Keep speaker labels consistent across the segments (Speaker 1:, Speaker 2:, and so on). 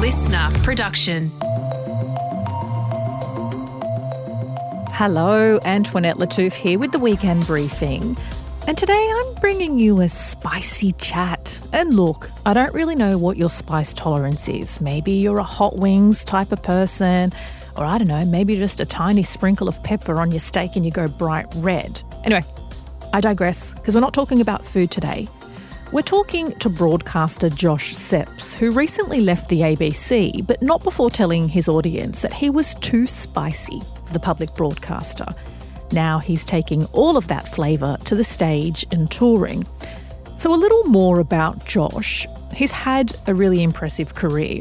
Speaker 1: listener production.
Speaker 2: Hello, Antoinette Lattouf here with the Weekend Briefing. And today I'm bringing you a spicy chat. And look, I don't really know what your spice tolerance is. Maybe you're a hot wings type of person, or I don't know, maybe just a tiny sprinkle of pepper on your steak and you go bright red. Anyway, I digress, because we're not talking about food today. We're talking to broadcaster Josh Szeps, who recently left the ABC, but not before telling his audience that he was too spicy for the public broadcaster. Now he's taking all of that flavour to the stage and touring. So a little more about Josh. He's had a really impressive career.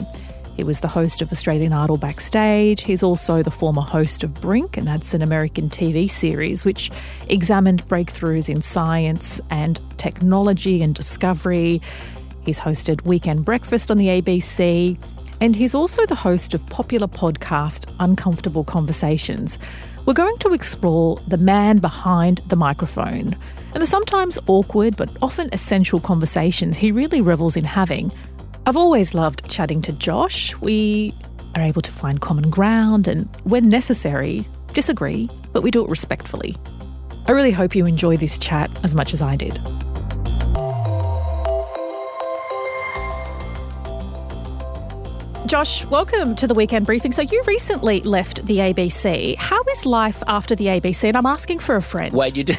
Speaker 2: He was the host of Australian Idol Backstage. He's also the former host of Brink, and that's an American TV series which examined breakthroughs in science and technology and discovery. He's hosted Weekend Breakfast on the ABC, and he's also the host of popular podcast Uncomfortable Conversations. We're going to explore the man behind the microphone and the sometimes awkward but often essential conversations he really revels in having. I've always loved chatting to Josh. We are able to find common ground and, when necessary, disagree, but we do it respectfully. I really hope you enjoy this chat as much as I did. Josh, welcome to the Weekend Briefing. So you recently left the ABC. How is life after the ABC? And I'm asking for a friend.
Speaker 3: Wait, you did?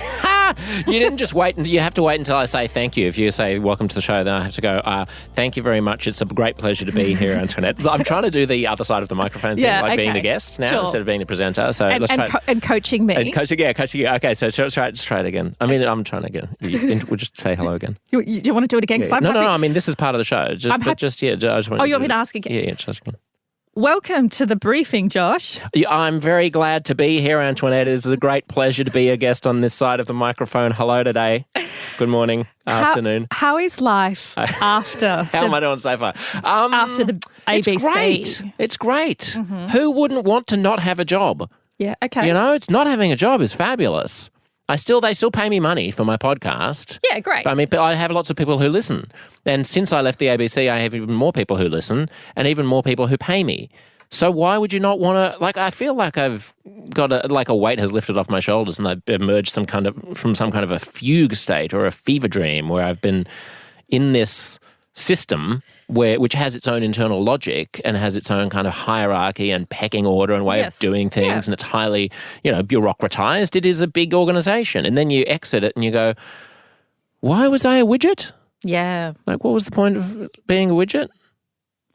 Speaker 3: You didn't just wait. You have to wait until I say thank you. If you say welcome to the show, then I have to go, thank you very much. It's a great pleasure to be here, Antoinette. I'm trying to do the other side of the microphone thing, being the guest now instead of being the presenter. So let's try.
Speaker 2: And coaching me.
Speaker 3: And coaching you. Okay, so let's try it again. I mean, I'm trying again. We'll just say hello again.
Speaker 2: Do you want to do it again?
Speaker 3: Yeah. No. I mean, this is part of the show. I just want
Speaker 2: you want me to ask again?
Speaker 3: Yeah, just again.
Speaker 2: Welcome to the briefing, Josh.
Speaker 3: I'm very glad to be here, Antoinette. It is a great pleasure to be a guest on this side of the microphone. Hello today. Good morning, afternoon.
Speaker 2: How is life after?
Speaker 3: How am I doing so far?
Speaker 2: After the ABC.
Speaker 3: It's great. Mm-hmm. Who wouldn't want to not have a job?
Speaker 2: Yeah, okay.
Speaker 3: You know, it's not having a job is fabulous. They still pay me money for my podcast.
Speaker 2: Yeah, great.
Speaker 3: But I have lots of people who listen. And since I left the ABC, I have even more people who listen and even more people who pay me. So why would you not want to, I feel like I've got a weight has lifted off my shoulders and I've emerged from some kind of a fugue state or a fever dream where I've been in this system which has its own internal logic and has its own kind of hierarchy and pecking order and way of doing things, and it's highly, bureaucratized. It is a big organization. And then you exit it and you go, why was I a widget?
Speaker 2: Yeah.
Speaker 3: What was the point of being a widget?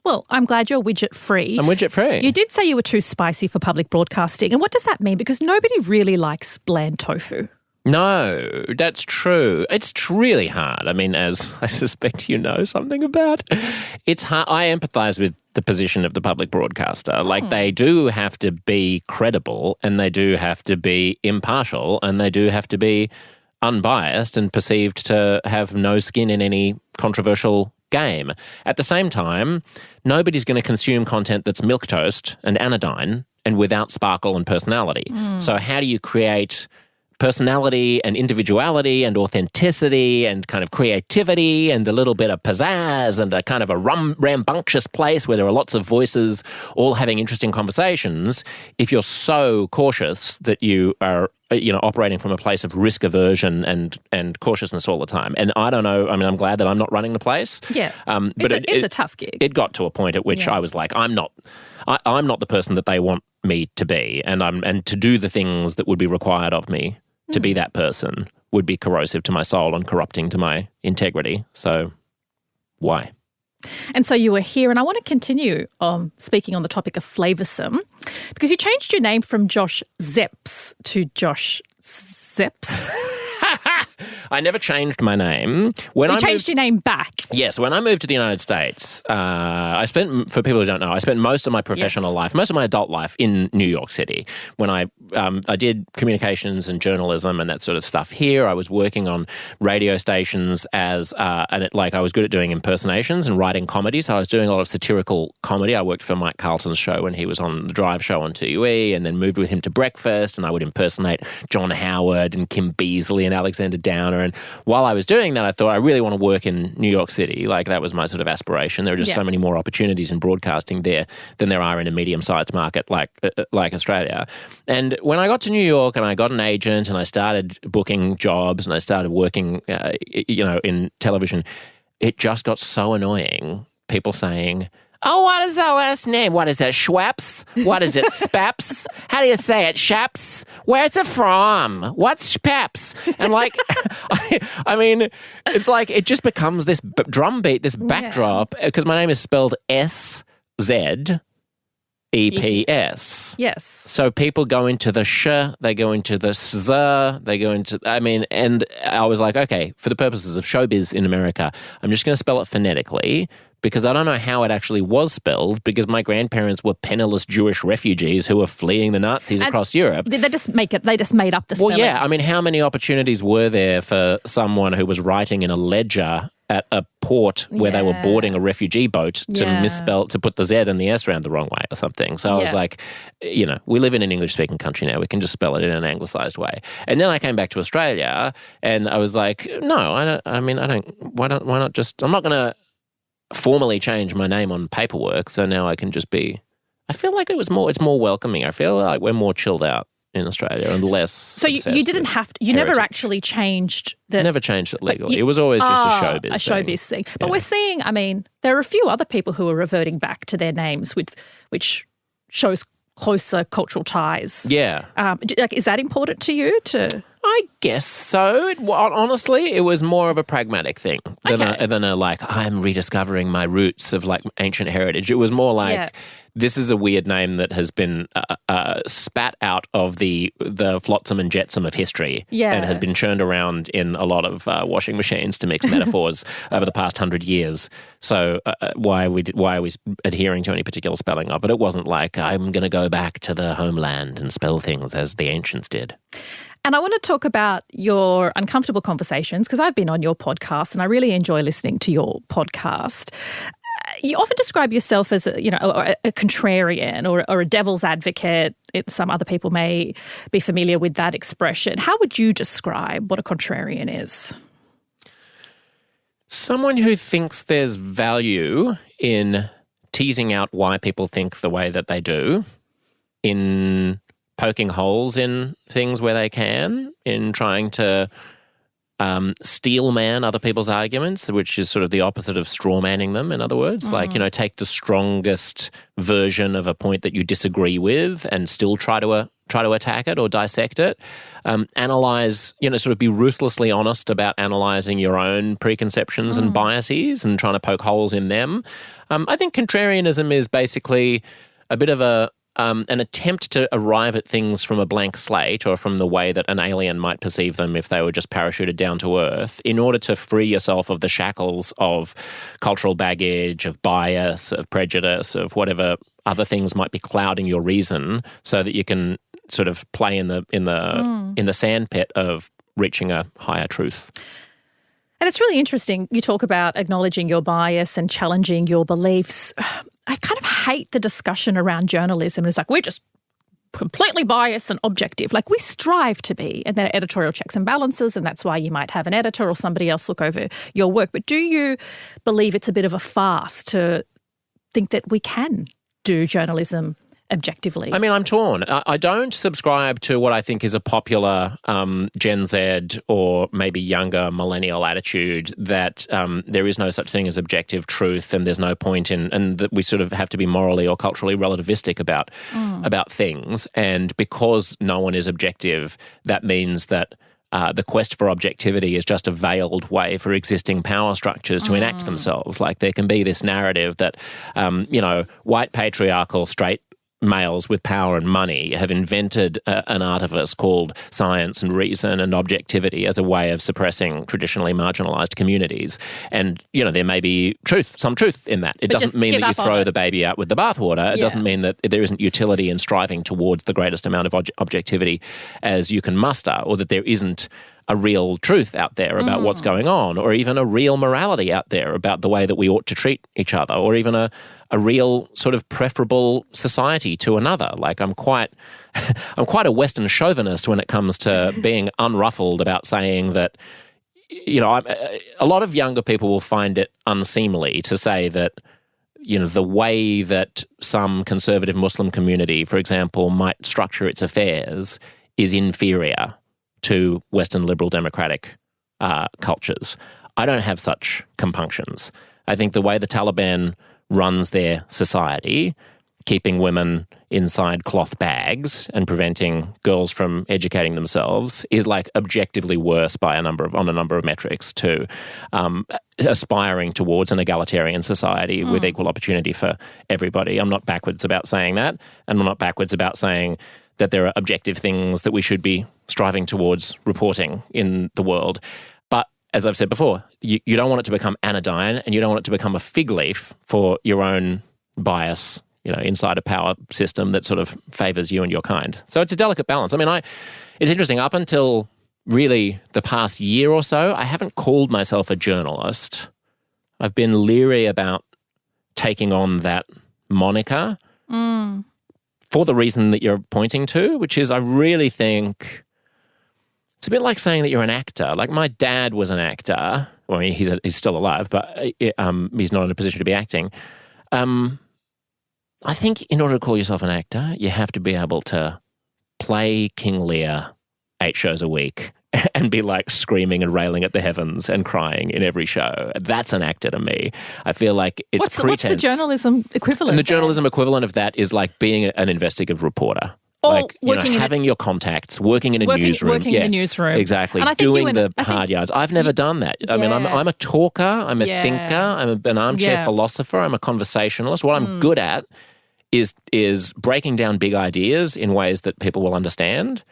Speaker 2: Well, I'm glad you're widget-free.
Speaker 3: I'm widget-free.
Speaker 2: You did say you were too spicy for public broadcasting. And what does that mean? Because nobody really likes bland tofu.
Speaker 3: No, that's true. It's really hard. I mean, as I suspect you know something about, it's hard. I empathise with the position of the public broadcaster. They do have to be credible and they do have to be impartial and they do have to be unbiased and perceived to have no skin in any controversial game. At the same time, nobody's going to consume content that's milquetoast and anodyne and without sparkle and personality. So how do you create personality and individuality and authenticity and kind of creativity and a little bit of pizzazz and a kind of a rambunctious place where there are lots of voices all having interesting conversations if you're so cautious that you are operating from a place of risk aversion and cautiousness all the time. And I don't know, I mean, I'm glad that I'm not running the place.
Speaker 2: Yeah,
Speaker 3: but
Speaker 2: it's a tough gig.
Speaker 3: It got to a point at which I was like, I'm not the person that they want me to be, and to do the things that would be required of me to be that person would be corrosive to my soul and corrupting to my integrity. So why?
Speaker 2: And so you were here, and I want to continue speaking on the topic of flavoursome, because you changed your name from Josh Szeps to Josh Szeps.
Speaker 3: I never changed my name.
Speaker 2: You changed your name back.
Speaker 3: Yes, when I moved to the United States, for people who don't know, I spent most of my professional life, most of my adult life in New York City. When I did communications and journalism and that sort of stuff here, I was working on radio stations I was good at doing impersonations and writing comedy, so I was doing a lot of satirical comedy. I worked for Mike Carlton's show when he was on the Drive show on 2UE, and then moved with him to Breakfast, and I would impersonate John Howard and Kim Beasley and Alexander Downer summer. And while I was doing that, I thought I really want to work in New York City. Like that was my sort of aspiration. There are just so many more opportunities in broadcasting there than there are in a medium-sized market like Australia. And when I got to New York and I got an agent and I started booking jobs and I started working, in television, it just got so annoying. People saying, "Oh, what is our last name? What is that, Schweppes? What is it, Speps? How do you say it, Szeps? Where's it from? What's Speps?" And I mean, it's like it just becomes this drum beat, this backdrop, because my name is spelled SZEPS.
Speaker 2: Yes.
Speaker 3: So people go into the sh, they go into the z, they go into, and I was like, okay, for the purposes of showbiz in America, I'm just going to spell it phonetically because I don't know how it actually was spelled because my grandparents were penniless Jewish refugees who were fleeing the Nazis across Europe.
Speaker 2: They just made up the spelling.
Speaker 3: Well, yeah. I mean, how many opportunities were there for someone who was writing in a ledger at a port where they were boarding a refugee boat to put the Z and the S around the wrong way or something. So I was like, we live in an English-speaking country now. We can just spell it in an anglicised way. And then I came back to Australia and I was like, no, why not just, I'm not going to formally change my name on paperwork. So now I can just be, I feel like it's more welcoming. I feel like we're more chilled out in Australia and less.
Speaker 2: So you didn't have to. You never actually changed the.
Speaker 3: Never changed it legally. It was always just a showbiz
Speaker 2: thing. But we're seeing. I mean, there are a few other people who are reverting back to their names, which shows closer cultural ties.
Speaker 3: Yeah.
Speaker 2: Is that important to you?
Speaker 3: I guess so. Honestly, it was more of a pragmatic thing than a like I'm rediscovering my roots of like ancient heritage. It was more like. This is a weird name that has been spat out of the flotsam and jetsam of history and has been churned around in a lot of washing machines to mix metaphors over the past 100 years. So why are we adhering to any particular spelling of it? It wasn't like I'm going to go back to the homeland and spell things as the ancients did.
Speaker 2: And I want to talk about your uncomfortable conversations because I've been on your podcast and I really enjoy listening to your podcast. You often describe yourself as a contrarian or a devil's advocate. Some other people may be familiar with that expression. How would you describe what a contrarian is?
Speaker 3: Someone who thinks there's value in teasing out why people think the way that they do, in poking holes in things where they can, in trying to steel man other people's arguments, which is sort of the opposite of straw manning them, in other words. Like, take the strongest version of a point that you disagree with and still try to attack it or dissect it. Analyze, sort of be ruthlessly honest about analysing your own preconceptions and biases and trying to poke holes in them. I think contrarianism is basically a bit of an attempt to arrive at things from a blank slate or from the way that an alien might perceive them if they were just parachuted down to Earth in order to free yourself of the shackles of cultural baggage, of bias, of prejudice, of whatever other things might be clouding your reason so that you can sort of play in the sandpit of reaching a higher truth.
Speaker 2: And it's really interesting. You talk about acknowledging your bias and challenging your beliefs. I kind of hate the discussion around journalism. It's like, we're just completely biased and objective. Like, we strive to be. And there are editorial checks and balances, and that's why you might have an editor or somebody else look over your work. But do you believe it's a bit of a farce to think that we can do journalism objectively? I
Speaker 3: mean, I'm torn. I don't subscribe to what I think is a popular Gen Z or maybe younger millennial attitude that there is no such thing as objective truth and there's no point in, and that we sort of have to be morally or culturally relativistic about things. And because no one is objective, that means that the quest for objectivity is just a veiled way for existing power structures to enact themselves. Like, there can be this narrative that, white patriarchal straight males with power and money have invented an artifice called science and reason and objectivity as a way of suppressing traditionally marginalised communities. And, there may be some truth in that. It doesn't mean that you throw the baby out with the bathwater. It doesn't mean that there isn't utility in striving towards the greatest amount of objectivity as you can muster, or that there isn't a real truth out there about what's going on, or even a real morality out there about the way that we ought to treat each other, or even a real sort of preferable society to another. Like, I'm quite a Western chauvinist when it comes to being unruffled about saying that, a lot of younger people will find it unseemly to say that, the way that some conservative Muslim community, for example, might structure its affairs is inferior to Western liberal democratic cultures. I don't have such compunctions. I think the way the Taliban runs their society, keeping women inside cloth bags and preventing girls from educating themselves, is like objectively worse on a number of metrics to aspiring towards an egalitarian society with equal opportunity for everybody. I'm not backwards about saying that, and I'm not backwards about saying that there are objective things that we should be striving towards reporting in the world. But as I've said before, you don't want it to become anodyne, and you don't want it to become a fig leaf for your own bias, inside a power system that sort of favours you and your kind. So it's a delicate balance. I mean, it's interesting. Up until really the past year or so, I haven't called myself a journalist. I've been leery about taking on that moniker for the reason that you're pointing to, which is I really think it's a bit like saying that you're an actor. Like my dad was an actor. Well, he's still alive, but he's not in a position to be acting. I think in order to call yourself an actor, you have to be able to play King Lear 8 shows a week and be like screaming and railing at the heavens and crying in every show. That's an actor to me. I feel like it's pretense.
Speaker 2: What's the journalism equivalent?
Speaker 3: And the journalism equivalent of that is like being an investigative reporter. Like, having your contacts, working in a newsroom.
Speaker 2: Working in the newsroom.
Speaker 3: Exactly. Doing the hard yards. I've never done that. I mean, I'm a talker. I'm a thinker. I'm an armchair philosopher. I'm a conversationalist. What I'm good at is breaking down big ideas in ways that people will understand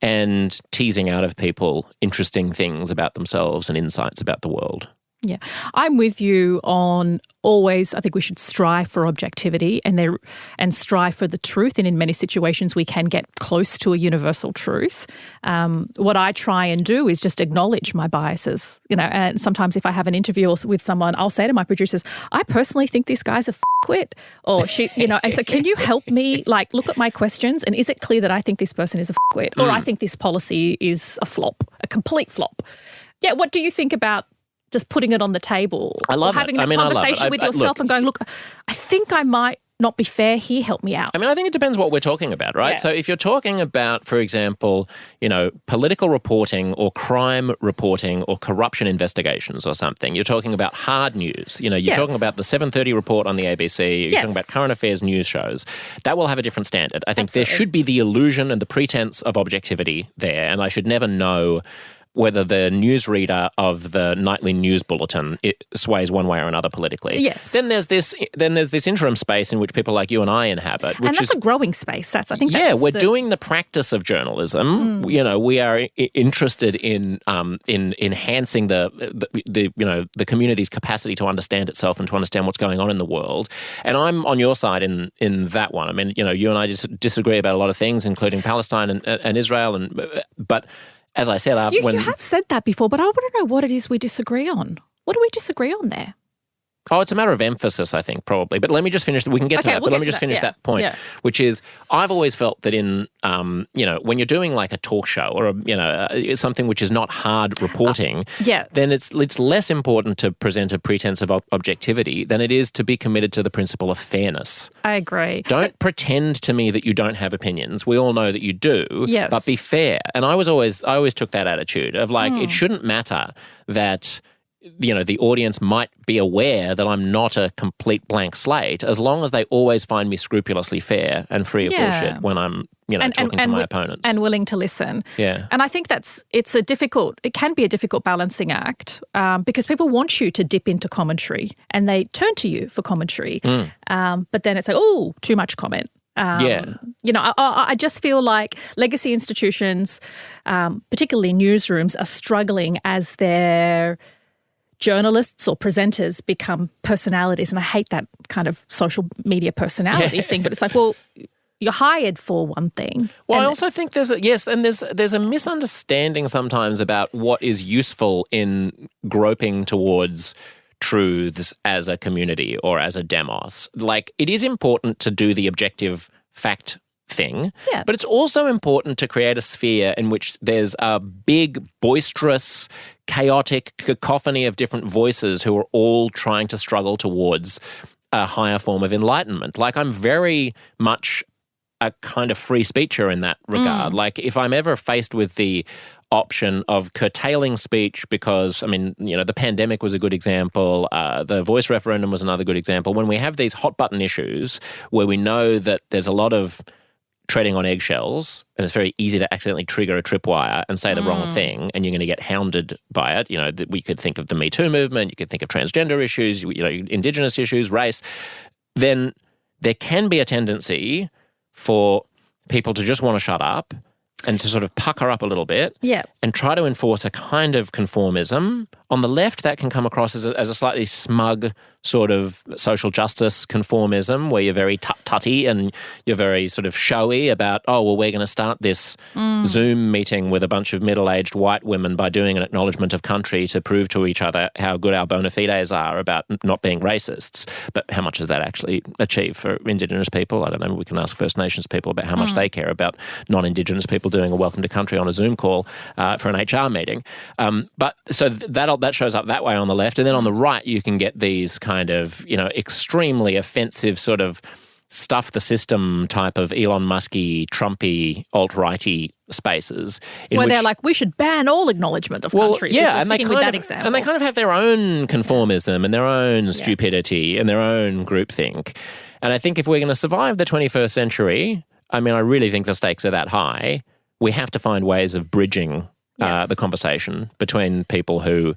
Speaker 3: and teasing out of people interesting things about themselves and insights about the world.
Speaker 2: Yeah, I'm with you on always. I think we should strive for objectivity and strive for the truth. And in many situations, we can get close to a universal truth. What I try and do is just acknowledge my biases. And sometimes if I have an interview with someone, I'll say to my producers, "I personally think this guy's a f***wit," or she, and so can you help me? Like, look at my questions, and is it clear that I think this person is a f***wit, or I think this policy is a flop, a complete flop? Yeah, what do you think about just putting it on the table?
Speaker 3: I love
Speaker 2: having that conversation with yourself and going, look, I think I might not be fair here, help me out.
Speaker 3: I mean, I think it depends what we're talking about, right? Yeah. So if you're talking about, for example, political reporting or crime reporting or corruption investigations or something, you're talking about hard news. You're talking about the 7:30 report on the ABC, you're talking about current affairs news shows. That will have a different standard. I think there should be the illusion and the pretense of objectivity there, and I should never know whether the newsreader of the nightly news bulletin it sways one way or another politically.
Speaker 2: Yes.
Speaker 3: Then there's this interim space in which people like you and I inhabit, which
Speaker 2: and that's a growing space.
Speaker 3: We're doing the practice of journalism. We are interested in enhancing the community's capacity to understand itself and to understand what's going on in the world. And I'm on your side in that one. I mean, you and I just disagree about a lot of things, including Palestine and Israel, but as I said,
Speaker 2: you have said that before, but I want to know what it is we disagree on. What do we disagree on there?
Speaker 3: Oh, it's a matter of emphasis, I think, probably. But let me just finish. We can get to that, but let me just finish that point, which is I've always felt that in, when you're doing like a talk show or, something which is not hard reporting, then it's less important to present a pretense of objectivity than it is to be committed to the principle of fairness.
Speaker 2: I agree.
Speaker 3: Don't pretend to me that you don't have opinions. We all know that you do, but be fair. And I always took that attitude of like, it shouldn't matter that the audience might be aware that I'm not a complete blank slate as long as they always find me scrupulously fair and free of bullshit when I'm, talking to my opponents.
Speaker 2: And willing to listen.
Speaker 3: Yeah.
Speaker 2: And I think it can be a difficult balancing act because people want you to dip into commentary and they turn to you for commentary. But then it's like, oh, too much comment. I just feel like legacy institutions, particularly newsrooms, are struggling as their journalists or presenters become personalities. And I hate that kind of social media personality thing, but it's like, well, you're hired for one thing.
Speaker 3: Well, I also think there's a misunderstanding sometimes about what is useful in groping towards truths as a community or as a demos. Like, it is important to do the objective fact thing.
Speaker 2: Yeah.
Speaker 3: But it's also important to create a sphere in which there's a big, boisterous, chaotic cacophony of different voices who are all trying to struggle towards a higher form of enlightenment. Like, I'm very much a kind of free speecher in that regard. Like, if I'm ever faced with the option of curtailing speech because, I mean, the pandemic was a good example. The voice referendum was another good example. When we have these hot button issues where we know that there's a lot of treading on eggshells and it's very easy to accidentally trigger a tripwire and say the wrong thing and you're going to get hounded by it. We could think of the Me Too movement, you could think of transgender issues, Indigenous issues, race. Then there can be a tendency for people to just want to shut up and to sort of pucker up a little bit and try to enforce a kind of conformism. On the left, that can come across as a slightly smug sort of social justice conformism where you're very tut-tutty and you're very sort of showy about, we're going to start this Zoom meeting with a bunch of middle-aged white women by doing an acknowledgement of country to prove to each other how good our bona fides are about not being racists. But how much does that actually achieve for Indigenous people? I don't know. We can ask First Nations people about how much they care about non-Indigenous people doing a welcome to country on a Zoom call for an HR meeting. But so that shows up that way on the left. And then on the right, you can get these kind of, extremely offensive sort of stuff the system type of Elon Musky, Trumpy, alt-righty spaces.
Speaker 2: Where they're like, we should ban all acknowledgement of countries.
Speaker 3: Yeah, and they kind of have their own conformism and their own stupidity and their own groupthink. And I think if we're going to survive the 21st century, I really think the stakes are that high. We have to find ways of bridging the conversation between people who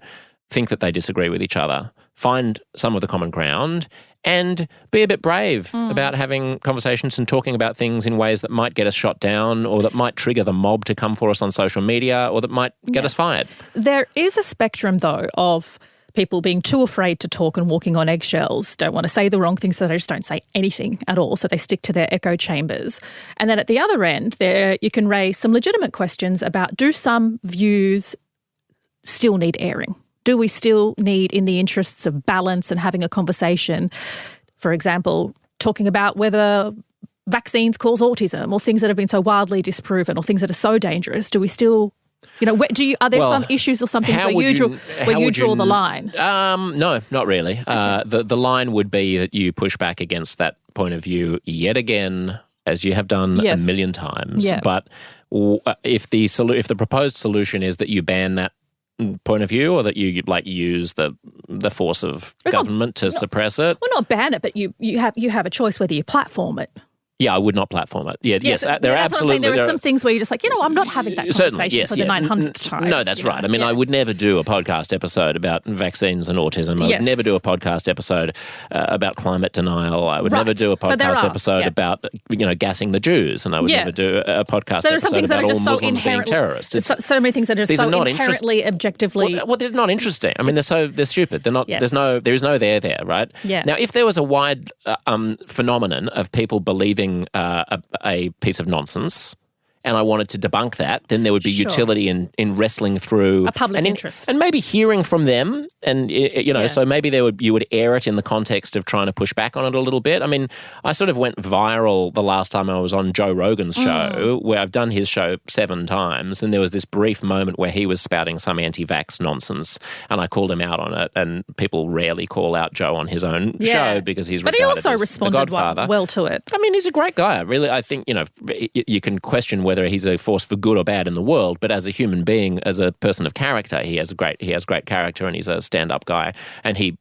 Speaker 3: think that they disagree with each other, find some of the common ground, and be a bit brave about having conversations and talking about things in ways that might get us shot down or that might trigger the mob to come for us on social media or that might get us fired.
Speaker 2: There is a spectrum, though, of people being too afraid to talk and walking on eggshells, don't want to say the wrong thing, so they just don't say anything at all, so they stick to their echo chambers. And then at the other end, there you can raise some legitimate questions about, do some views still need airing? Do we still need, in the interests of balance and having a conversation, for example, talking about whether vaccines cause autism or things that have been so wildly disproven or things that are so dangerous? Do we still, are there some issues or something where you draw the line?
Speaker 3: No, not really. Okay. The line would be that you push back against that point of view yet again, as you have done a million times. Yeah. But if the proposed solution is that you ban that point of view, or that you use the force of government to suppress it.
Speaker 2: Well, not ban it, but you have a choice whether you platform it.
Speaker 3: Yeah, I would not platform it. Yes, there are absolutely.
Speaker 2: There are some things where you're just like, I'm not having that conversation for the 900th time.
Speaker 3: No, that's right. I would never do a podcast episode about vaccines and autism. I would never do a podcast episode about climate denial. I would never do a podcast episode about gassing the Jews, and I would never do a podcast episode about all Muslims being terrorists.
Speaker 2: So many things that are so inherently, objectively.
Speaker 3: Well, they're not interesting. They're stupid. They're not. There is no there, right?
Speaker 2: Yeah.
Speaker 3: Now, if there was a wide phenomenon of people believing a piece of nonsense, and I wanted to debunk that, then there would be utility in wrestling through
Speaker 2: a public interest,
Speaker 3: and maybe hearing from them, and so maybe you would air it in the context of trying to push back on it a little bit. I sort of went viral the last time I was on Joe Rogan's show, where I've done his show 7 times, and there was this brief moment where he was spouting some anti-vax nonsense, and I called him out on it. And people rarely call out Joe on his own show because he's regarded as the Godfather. But he also responded
Speaker 2: well to it.
Speaker 3: He's a great guy. Really, I think you can question whether he's a force for good or bad in the world, but as a human being, as a person of character, he has great character, and he's a stand-up guy, and he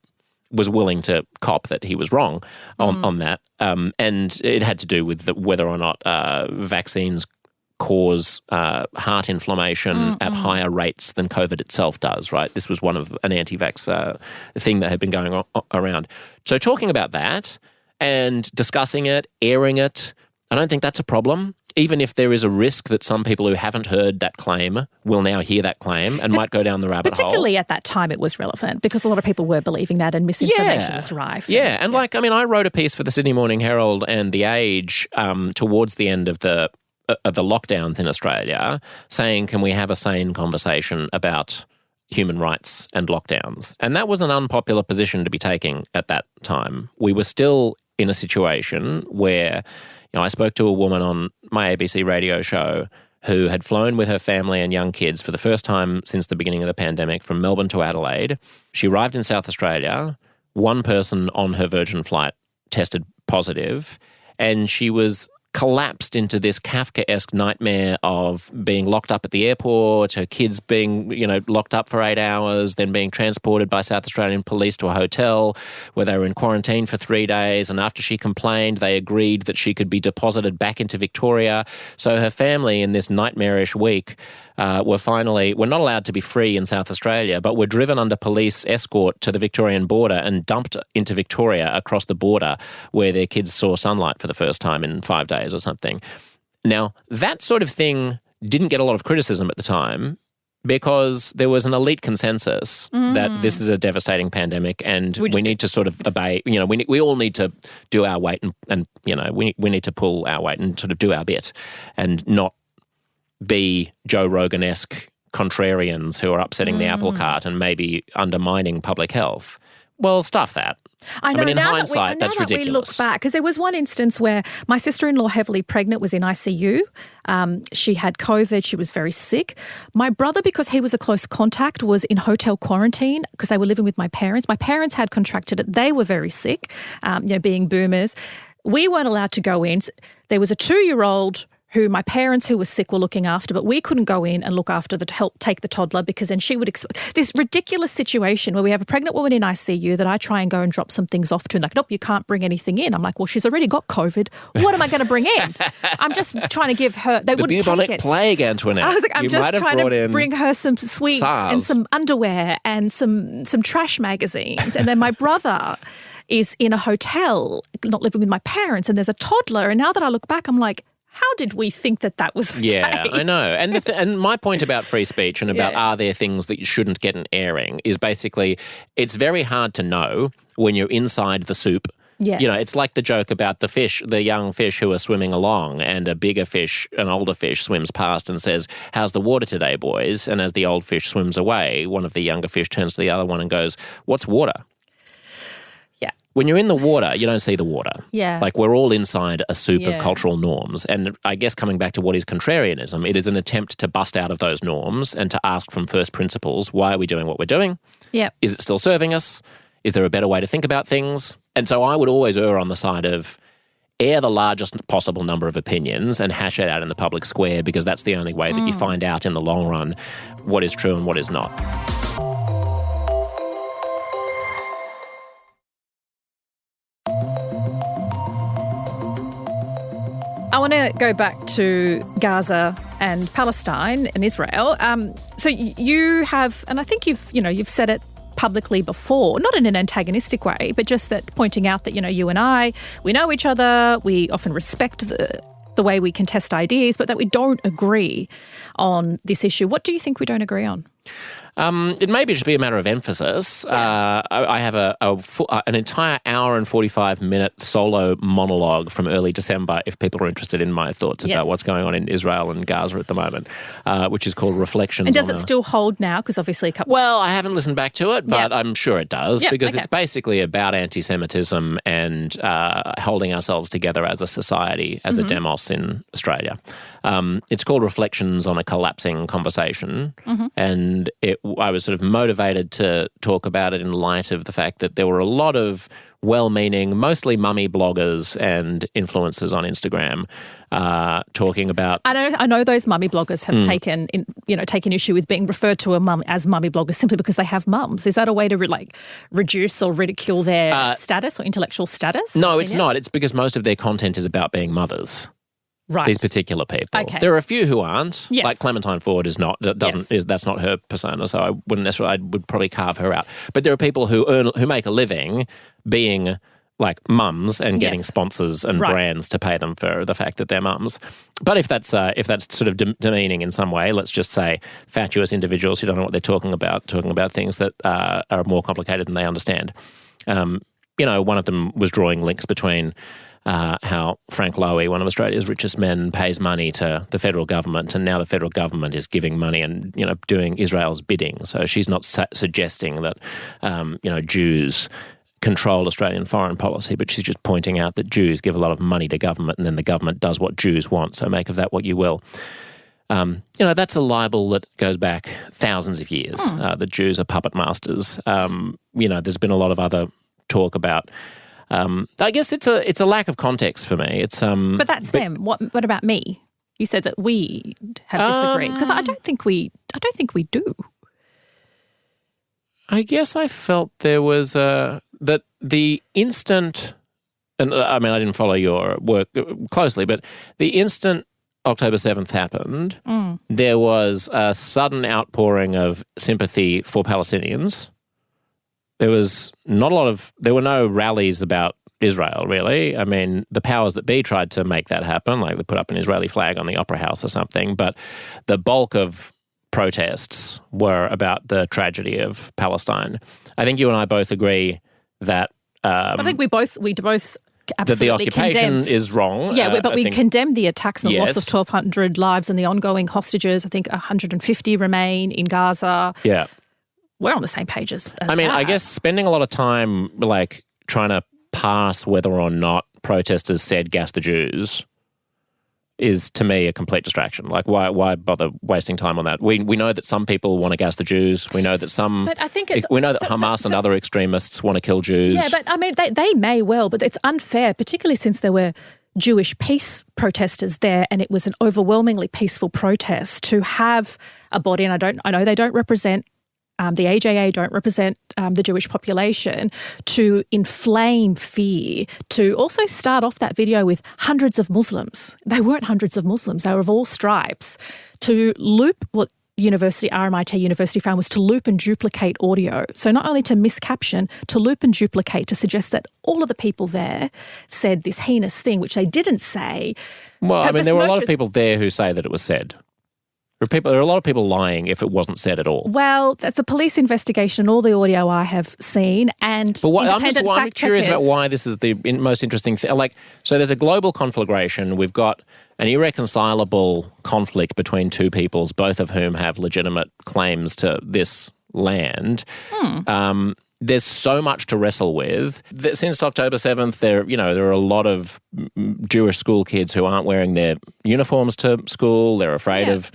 Speaker 3: was willing to cop that he was wrong on that. And it had to do with whether or not vaccines cause heart inflammation at higher rates than COVID itself does, right? This was one of an anti-vax thing that had been going around. So talking about that and discussing it, airing it, I don't think that's a problem. Even if there is a risk that some people who haven't heard that claim will now hear that claim and might go down the rabbit hole.
Speaker 2: Particularly at that time it was relevant because a lot of people were believing that and misinformation was rife.
Speaker 3: Yeah, and I wrote a piece for the Sydney Morning Herald and The Age towards the end of the lockdowns in Australia, saying, can we have a sane conversation about human rights and lockdowns? And that was an unpopular position to be taking at that time. We were still in a situation where I spoke to a woman on my ABC radio show who had flown with her family and young kids for the first time since the beginning of the pandemic from Melbourne to Adelaide. She arrived in South Australia. One person on her Virgin flight tested positive, and she was collapsed into this Kafkaesque nightmare of being locked up at the airport, her kids being, locked up for 8 hours, then being transported by South Australian police to a hotel where they were in quarantine for 3 days. And after she complained, they agreed that she could be deposited back into Victoria. So her family in this nightmarish week were not allowed to be free in South Australia, but were driven under police escort to the Victorian border and dumped into Victoria across the border where their kids saw sunlight for the first time in 5 days or something. Now, that sort of thing didn't get a lot of criticism at the time because there was an elite consensus that this is a devastating pandemic and we need to sort of obey, we all need to do our weight and we need to pull our weight and sort of do our bit and not be Joe Rogan-esque contrarians who are upsetting the apple cart and maybe undermining public health. Well, stuff that.
Speaker 2: I know.
Speaker 3: In hindsight, that's ridiculous.
Speaker 2: We look back, because there was one instance where my sister-in-law, heavily pregnant, was in ICU. She had COVID. She was very sick. My brother, because he was a close contact, was in hotel quarantine because they were living with my parents. My parents had contracted it. They were very sick, being boomers. We weren't allowed to go in. There was a 2-year-old who my parents who were sick were looking after, but we couldn't go in and look after help take the toddler because then she would this ridiculous situation where we have a pregnant woman in ICU that I try and go and drop some things off to, and like, nope, you can't bring anything in. I'm like, well, she's already got COVID. What am I going to bring in? I'm just trying to give her. They wouldn't take it. The
Speaker 3: bubonic plague, Antoinette.
Speaker 2: I was like, I'm just trying to bring her some sweets and some underwear and some trash magazines, and then my brother is in a hotel, not living with my parents, and there's a toddler. And now that I look back, I'm like, how did we think that was okay?
Speaker 3: Yeah, I know. And and my point about free speech and about are there things that you shouldn't get an airing is basically it's very hard to know when you're inside the soup.
Speaker 2: Yes.
Speaker 3: It's like the joke about the young fish who are swimming along and a bigger fish, an older fish, swims past and says, "How's the water today, boys?" And as the old fish swims away, one of the younger fish turns to the other one and goes, "What's water?" When you're in the water, you don't see the water.
Speaker 2: Yeah.
Speaker 3: Like we're all inside a soup of cultural norms. And I guess coming back to what is contrarianism, it is an attempt to bust out of those norms and to ask from first principles, why are we doing what we're doing?
Speaker 2: Yeah.
Speaker 3: Is it still serving us? Is there a better way to think about things? And so I would always err on the side of air the largest possible number of opinions and hash it out in the public square because that's the only way that you find out in the long run what is true and what is not.
Speaker 2: I want to go back to Gaza and Palestine and Israel. So you have, and I think you've said it publicly before, not in an antagonistic way, but just that pointing out that, you and I, we know each other, we often respect the way we contest ideas, but that we don't agree on this issue. What do you think we don't agree on?
Speaker 3: It may just be a matter of emphasis. Yeah. I have an entire hour and 45-minute solo monologue from early December if people are interested in my thoughts about what's going on in Israel and Gaza at the moment, which is called Reflections.
Speaker 2: And does it still hold now? Because obviously
Speaker 3: Well, I haven't listened back to it, but I'm sure it does because it's basically about anti-Semitism and holding ourselves together as a society, as a demos in Australia. It's called Reflections on a Collapsing Conversation, and I was sort of motivated to talk about it in light of the fact that there were a lot of well-meaning, mostly mummy bloggers and influencers on Instagram talking about.
Speaker 2: I know those mummy bloggers have taken issue with being referred to as mummy bloggers simply because they have mums. Is that a way to reduce or ridicule their status or intellectual status?
Speaker 3: No, it's not. It's because most of their content is about being mothers.
Speaker 2: Right.
Speaker 3: These particular people.
Speaker 2: Okay.
Speaker 3: There are a few who aren't.
Speaker 2: Yes.
Speaker 3: Like Clementine Ford is not. That's not her persona. So I wouldn't necessarily. I would probably carve her out. But there are people who make a living being like mums and getting sponsors and brands to pay them for the fact that they're mums. But if that's sort of demeaning in some way, let's just say fatuous individuals who don't know what they're talking about things that are more complicated than they understand. One of them was drawing links between. How Frank Lowy, one of Australia's richest men, pays money to the federal government, and now the federal government is giving money and doing Israel's bidding. So she's not suggesting that Jews controlled Australian foreign policy, but she's just pointing out that Jews give a lot of money to government and then the government does what Jews want, so make of that what you will. That's a libel that goes back thousands of years. The Jews are puppet masters. There's been a lot of other talk about. I guess it's a lack of context for me.
Speaker 2: But that's them. What about me? You said that we have disagreed because I don't think we do.
Speaker 3: I guess I felt there was that the instant, and I mean I didn't follow your work closely, but the instant October 7th happened, there was a sudden outpouring of sympathy for Palestinians. There were no rallies about Israel, really. I mean, the powers that be tried to make that happen, like they put up an Israeli flag on the Opera House or something, but the bulk of protests were about the tragedy of Palestine. I think you and I both agree that
Speaker 2: I think we both absolutely
Speaker 3: that the occupation is wrong.
Speaker 2: Yeah, but we condemn the attacks and the loss of 1,200 lives and the ongoing hostages. I think 150 remain in Gaza.
Speaker 3: Yeah.
Speaker 2: We're on the same page as
Speaker 3: I mean,
Speaker 2: that.
Speaker 3: I guess spending a lot of time like trying to pass whether or not protesters said gas the Jews is to me a complete distraction. Like why bother wasting time on that? We know that some people want to gas the Jews. We know that we know that Hamas and other extremists want to kill Jews.
Speaker 2: Yeah, but I mean they may well, but it's unfair, particularly since there were Jewish peace protesters there and it was an overwhelmingly peaceful protest to have a body, and I know they don't represent the AJA don't represent the Jewish population, to inflame fear, to also start off that video with hundreds of Muslims. They weren't hundreds of Muslims, they were of all stripes. To loop what RMIT University found was to loop and duplicate audio. So not only to miscaption, to loop and duplicate to suggest that all of the people there said this heinous thing, which they didn't say.
Speaker 3: Well, I mean, there were a lot of people there who say that it was said. There are a lot of people lying if it wasn't said at all.
Speaker 2: Well, that's the police investigation, all the audio I have seen, and
Speaker 3: I'm curious about why this is the most interesting thing. So there's a global conflagration. We've got an irreconcilable conflict between two peoples, both of whom have legitimate claims to this land. There's so much to wrestle with. Since October 7th, there are a lot of Jewish school kids who aren't wearing their uniforms to school. They're afraid of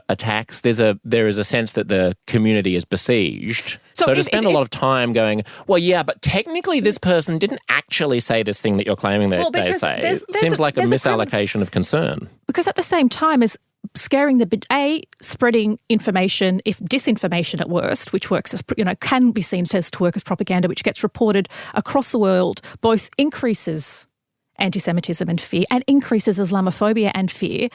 Speaker 3: attacks. There is a sense that the community is besieged. So to spend a lot of time going, well, yeah, but technically this person didn't actually say this thing that you're claiming that they say. Seems like a misallocation of concern.
Speaker 2: Because at the same time as spreading information, if disinformation at worst, which works as can be seen as to work as propaganda, which gets reported across the world, both increases anti-Semitism and fear and increases Islamophobia and fear.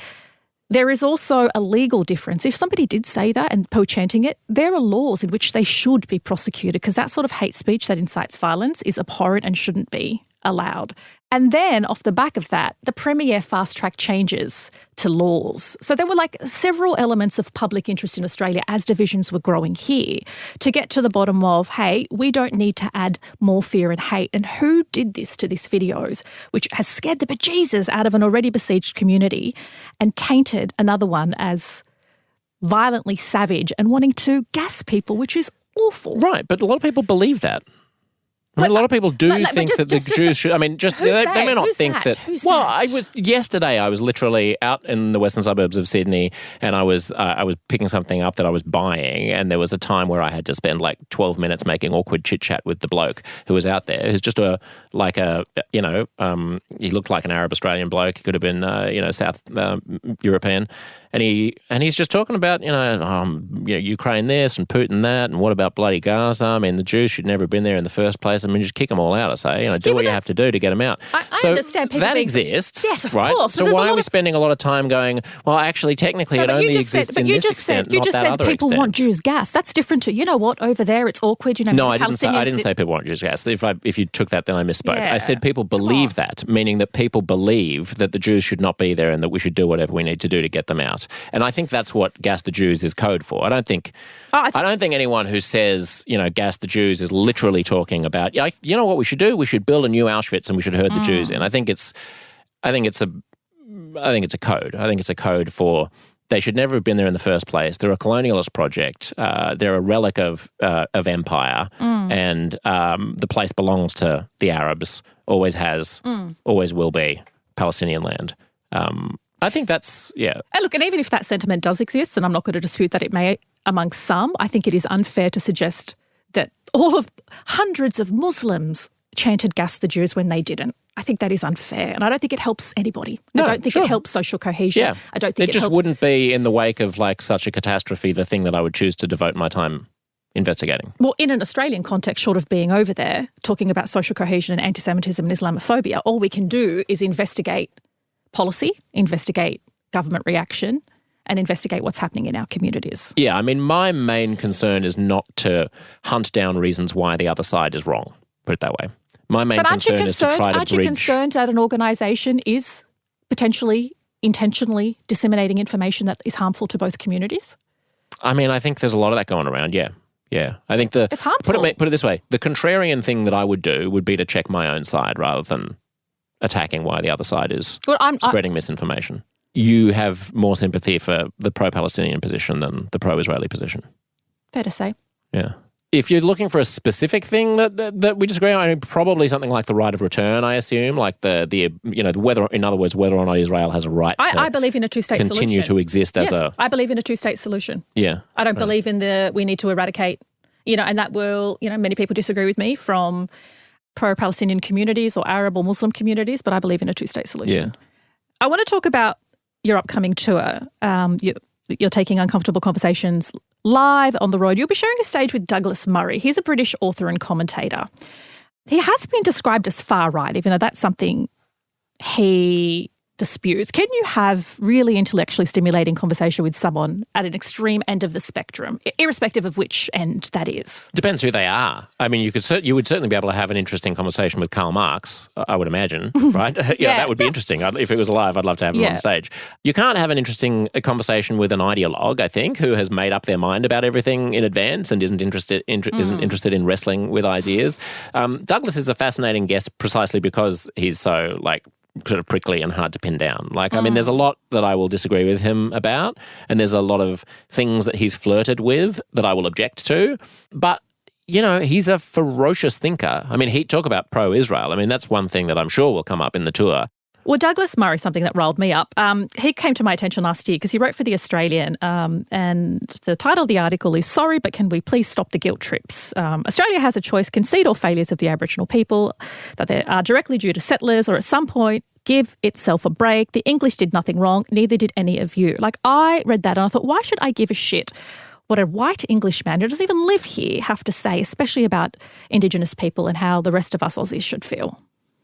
Speaker 2: There is also a legal difference. If somebody did say that and chanting it, there are laws in which they should be prosecuted because that sort of hate speech that incites violence is abhorrent and shouldn't be allowed. And then off the back of that, the Premier fast-tracked changes to laws. So there were several elements of public interest in Australia as divisions were growing here to get to the bottom of, hey, we don't need to add more fear and hate. And who did this to these videos, which has scared the bejesus out of an already besieged community and tainted another one as violently savage and wanting to gas people, which is awful.
Speaker 3: Right, but a lot of people believe that. I mean, a lot of people do think that the Jews should. I mean, they may not think that. Yesterday I was literally out in the western suburbs of Sydney, and I was picking something up that I was buying, and there was a time where I had to spend 12 minutes making awkward chit chat with the bloke who was out there, who's just he looked like an Arab Australian bloke. He could have been South European. And he's just talking about, Ukraine this and Putin that, and what about bloody Gaza? I mean, the Jews should never have been there in the first place. I mean, just kick them all out, I say. Do what you have to do to get them out.
Speaker 2: I understand people
Speaker 3: that exists,
Speaker 2: yes, of
Speaker 3: right?
Speaker 2: course.
Speaker 3: So why are we spending a lot of time going, well, actually, technically it only exists in this extent, not that other extent?
Speaker 2: You just said people want Jews gas. That's different to, you know what, over there it's awkward.
Speaker 3: No, I didn't say people want Jews gas. If you took that, then I misspoke. Yeah. I said people believe that, meaning that people believe that the Jews should not be there and that we should do whatever we need to do to get them out. And I think that's what gas the Jews is code for. I don't think anyone who says, gas the Jews is literally talking about, you know what we should do? We should build a new Auschwitz and we should herd the Jews in. I think it's a code. I think it's a code for They should never have been there in the first place. They're a colonialist project. They're a relic of empire, and the place belongs to the Arabs. Always has, always will be Palestinian land. I think that's, yeah.
Speaker 2: And look, and even if that sentiment does exist, and I'm not going to dispute that it may amongst some, I think it is unfair to suggest that hundreds of Muslims chanted "Gas the Jews" when they didn't. I think that is unfair, and I don't think it helps anybody.
Speaker 3: No,
Speaker 2: I don't think it helps social cohesion.
Speaker 3: Yeah.
Speaker 2: I don't think
Speaker 3: it just
Speaker 2: helps.
Speaker 3: wouldn't be, in the wake of like such a catastrophe, the thing that I would choose to devote my time investigating.
Speaker 2: Well, in an Australian context, short of being over there, talking about social cohesion and anti-Semitism and Islamophobia, all we can do is investigate policy, investigate government reaction, and investigate what's happening in our communities.
Speaker 3: Yeah, I mean, my main concern is not to hunt down reasons why the other side is wrong, put it that way. My main concern is to try to
Speaker 2: Aren't you concerned that an organisation is potentially, intentionally disseminating information that is harmful to both communities?
Speaker 3: I mean, I think there's a lot of that going around, yeah. Yeah. I think
Speaker 2: it's harmful.
Speaker 3: Put it this way, the contrarian thing that I would do would be to check my own side rather than attacking why the other side is spreading misinformation. You have more sympathy for the pro-Palestinian position than the pro-Israeli position.
Speaker 2: Fair to say.
Speaker 3: Yeah. If you're looking for a specific thing that we disagree on, I mean, probably something like the right of return, I assume, like the whether, in other words, whether or not Israel has a right
Speaker 2: I believe in a two-state solution.
Speaker 3: Continue to exist as
Speaker 2: I believe in a two-state solution.
Speaker 3: Yeah.
Speaker 2: I don't believe in we need to eradicate, and that will, many people disagree with me from pro-Palestinian communities or Arab or Muslim communities, but I believe in a two-state solution.
Speaker 3: Yeah.
Speaker 2: I want to talk about your upcoming tour. You're taking Uncomfortable Conversations live on the road. You'll be sharing a stage with Douglas Murray. He's a British author and commentator. He has been described as far right, even though that's something he disputes. Can you have really intellectually stimulating conversation with someone at an extreme end of the spectrum, irrespective of which end that is?
Speaker 3: Depends who they are. I mean, you would certainly be able to have an interesting conversation with Karl Marx, I would imagine, right? That would be interesting. If it was alive, I'd love to have him on stage. You can't have an interesting conversation with an ideologue, I think, who has made up their mind about everything in advance and isn't interested in wrestling with ideas. Douglas is a fascinating guest precisely because he's so sort of prickly and hard to pin down. I mean, there's a lot that I will disagree with him about, and there's a lot of things that he's flirted with that I will object to. But, he's a ferocious thinker. I mean, he talk about pro-Israel. I mean, that's one thing that I'm sure will come up in the tour.
Speaker 2: Well, Douglas Murray, something that rolled me up, he came to my attention last year because he wrote for The Australian, and the title of the article is "Sorry, but can we please stop the guilt trips? Australia has a choice, concede all failures of the Aboriginal people that they are directly due to settlers, or at some point give itself a break. The English did nothing wrong, neither did any of you." I read that and I thought, why should I give a shit what a white Englishman who doesn't even live here have to say, especially about Indigenous people and how the rest of us Aussies should feel?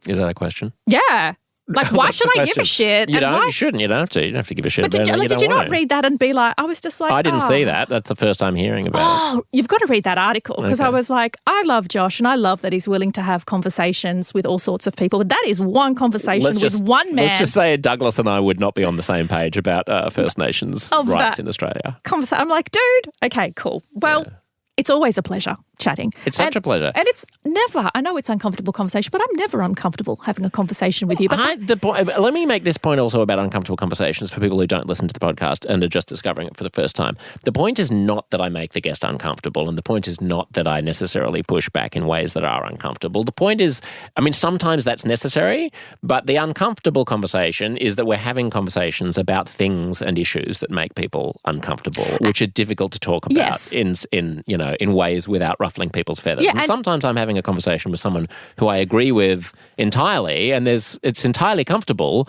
Speaker 3: Is that a question?
Speaker 2: Yeah. Why should I give a shit?
Speaker 3: You shouldn't. You don't have to. You don't have to give a shit.
Speaker 2: But did you not read that and be like, I was just like,
Speaker 3: I didn't see that. That's the first time hearing about it.
Speaker 2: Oh, you've got to read that article because I was like, I love Josh and I love that he's willing to have conversations with all sorts of people. But that is one conversation with one man.
Speaker 3: Let's just say Douglas and I would not be on the same page about First Nations rights in Australia.
Speaker 2: I'm like, dude, okay, cool. Well, it's always a pleasure chatting.
Speaker 3: It's such a pleasure.
Speaker 2: And it's never, I know it's uncomfortable conversation, but I'm never uncomfortable having a conversation with you. But
Speaker 3: let me make this point also about uncomfortable conversations for people who don't listen to the podcast and are just discovering it for the first time. The point is not that I make the guest uncomfortable, and the point is not that I necessarily push back in ways that are uncomfortable. The point is, I mean, sometimes that's necessary, but the uncomfortable conversation is that we're having conversations about things and issues that make people uncomfortable, which are difficult to talk about in ways without ruffling people's feathers.
Speaker 2: Yeah,
Speaker 3: and sometimes I'm having a conversation with someone who I agree with entirely, and it's entirely comfortable,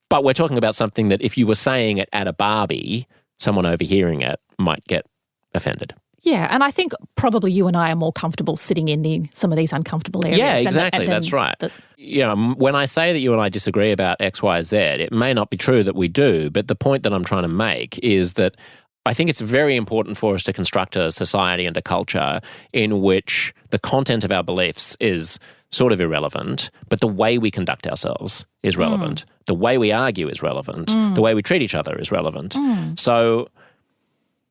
Speaker 3: but we're talking about something that if you were saying it at a barbie, someone overhearing it might get offended.
Speaker 2: Yeah, and I think probably you and I are more comfortable sitting in some of these uncomfortable areas.
Speaker 3: Yeah, exactly. That's right. When I say that you and I disagree about X, Y, Z, it may not be true that we do, but the point that I'm trying to make is that I think it's very important for us to construct a society and a culture in which the content of our beliefs is sort of irrelevant, but the way we conduct ourselves is relevant. The way we argue is relevant. The way we treat each other is relevant. So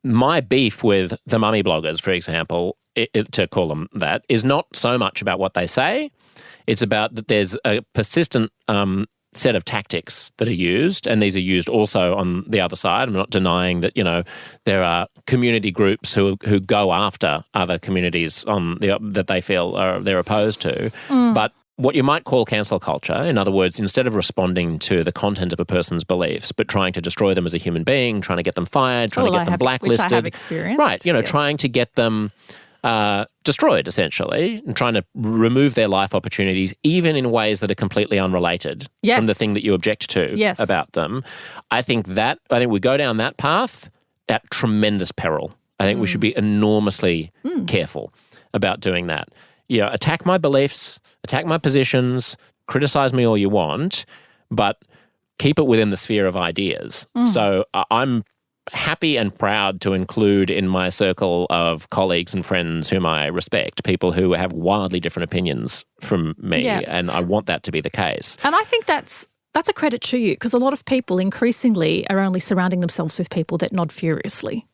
Speaker 3: my beef with the mummy bloggers, for example, to call them that, is not so much about what they say. It's about that there's a persistent set of tactics that are used, and these are used also on the other side. I'm not denying that, there are community groups who go after other communities that they feel they're opposed to. But what you might call cancel culture, in other words, instead of responding to the content of a person's beliefs, but trying to destroy them as a human being, trying to get them fired, trying to get them blacklisted.
Speaker 2: Which I have experienced.
Speaker 3: Right, trying to get them destroyed, essentially, and trying to remove their life opportunities, even in ways that are completely unrelated from the thing that you object to about them. I think we go down that path at tremendous peril. I think we should be enormously careful about doing that. Attack my beliefs, attack my positions, criticize me all you want, but keep it within the sphere of ideas. So I'm happy and proud to include in my circle of colleagues and friends whom I respect, people who have wildly different opinions from me, and I want that to be the case.
Speaker 2: And I think that's a credit to you, because a lot of people increasingly are only surrounding themselves with people that nod furiously.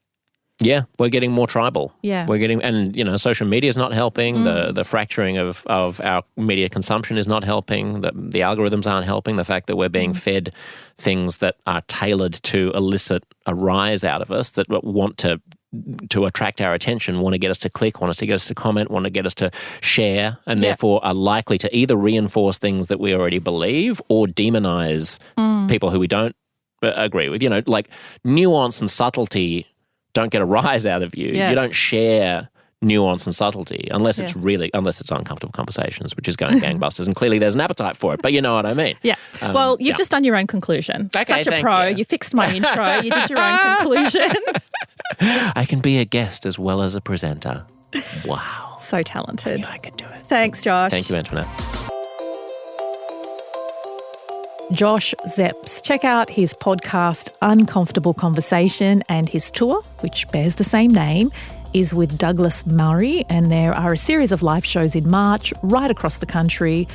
Speaker 3: Yeah, we're getting more tribal.
Speaker 2: Yeah.
Speaker 3: And social media is not helping. The fracturing of our media consumption is not helping. The algorithms aren't helping. The fact that we're being fed things that are tailored to elicit a rise out of us, that want to attract our attention, want to get us to click, want us to get us to comment, want to get us to share, and therefore are likely to either reinforce things that we already believe or demonize people who we don't agree with. Like nuance and subtlety don't get a rise out of you.
Speaker 2: Yes.
Speaker 3: You don't share nuance and subtlety unless it's uncomfortable conversations, which is going gangbusters. And clearly there's an appetite for it, but you know what I mean.
Speaker 2: Yeah. Well, you've just done your own conclusion.
Speaker 3: Okay,
Speaker 2: Such a pro. You fixed my intro. You did your own conclusion.
Speaker 3: I can be a guest as well as a presenter. Wow.
Speaker 2: So talented.
Speaker 3: I knew I could do it.
Speaker 2: Thanks, Josh.
Speaker 3: Thank you, Antoinette.
Speaker 2: Josh Szeps. Check out his podcast, Uncomfortable Conversation, and his tour, which bears the same name, is with Douglas Murray, and there are a series of live shows in March right across the country.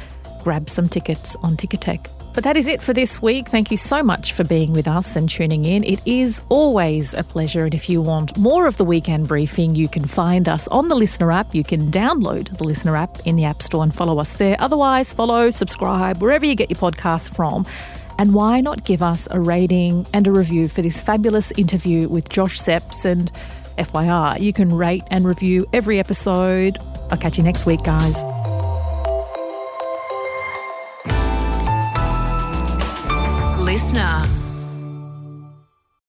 Speaker 2: Grab some tickets on Ticketek. But that is it for this week. Thank you so much for being with us and tuning in. It is always a pleasure. And if you want more of the Weekend Briefing, you can find us on the Listener app. You can download the Listener app in the App Store and follow us there. Otherwise, follow, subscribe, wherever you get your podcasts from. And why not give us a rating and a review for this fabulous interview with Josh Szeps? And FYI, you can rate and review every episode. I'll catch you next week, guys.
Speaker 1: Listener.